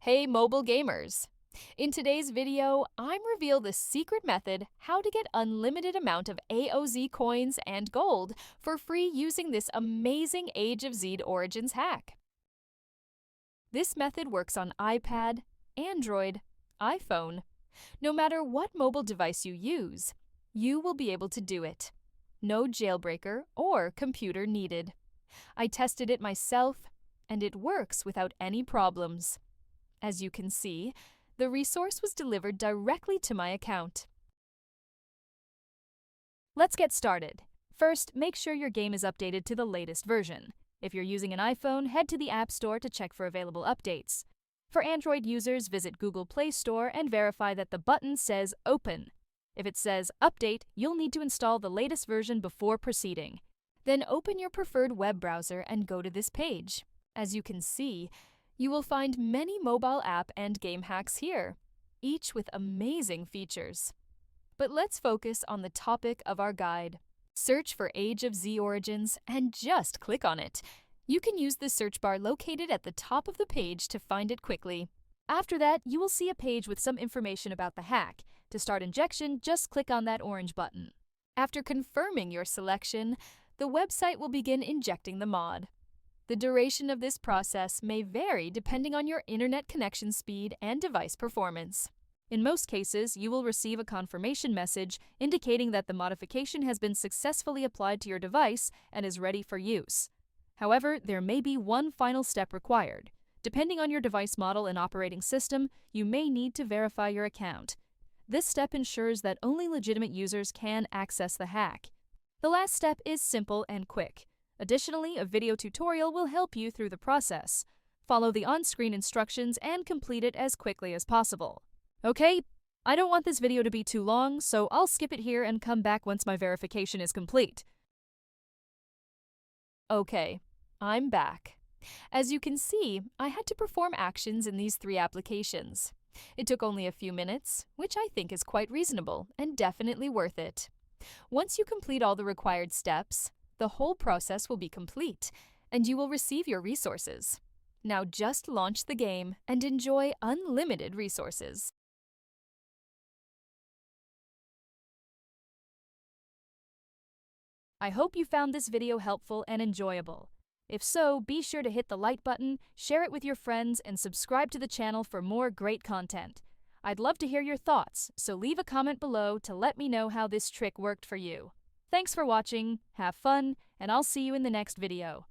Hey mobile gamers! In today's video, I'm reveal the secret method how to get unlimited amount of AOZ coins and gold for free using this amazing Age of Z Origins hack. This method works on iPad, Android, iPhone. No matter what mobile device you use, you will be able to do it. No jailbreaker or computer needed. I tested it myself, and it works without any problems. As you can see, the resource was delivered directly to my account. Let's get started. First, make sure your game is updated to the latest version. If you're using an iPhone, head to the App Store to check for available updates. For Android users, visit Google Play Store and verify that the button says Open. If it says Update, you'll need to install the latest version before proceeding. Then open your preferred web browser and go to this page. As you can see, you will find many mobile app and game hacks here, each with amazing features. But let's focus on the topic of our guide. Search for Age of Z Origins and just click on it. You can use the search bar located at the top of the page to find it quickly. After that, you will see a page with some information about the hack. To start injection, just click on that orange button. After confirming your selection, the website will begin injecting the mod. The duration of this process may vary depending on your internet connection speed and device performance. In most cases, you will receive a confirmation message indicating that the modification has been successfully applied to your device and is ready for use. However, there may be one final step required. Depending on your device model and operating system, you may need to verify your account. This step ensures that only legitimate users can access the hack. The last step is simple and quick. Additionally, a video tutorial will help you through the process. Follow the on-screen instructions and complete it as quickly as possible. Okay, I don't want this video to be too long, so I'll skip it here and come back once my verification is complete. Okay, I'm back. As you can see, I had to perform actions in these 3 applications. It took only a few minutes, which I think is quite reasonable and definitely worth it. Once you complete all the required steps, the whole process will be complete, and you will receive your resources. Now just launch the game and enjoy unlimited resources. I hope you found this video helpful and enjoyable. If so, be sure to hit the like button, share it with your friends, and subscribe to the channel for more great content. I'd love to hear your thoughts, so leave a comment below to let me know how this trick worked for you. Thanks for watching, have fun, and I'll see you in the next video.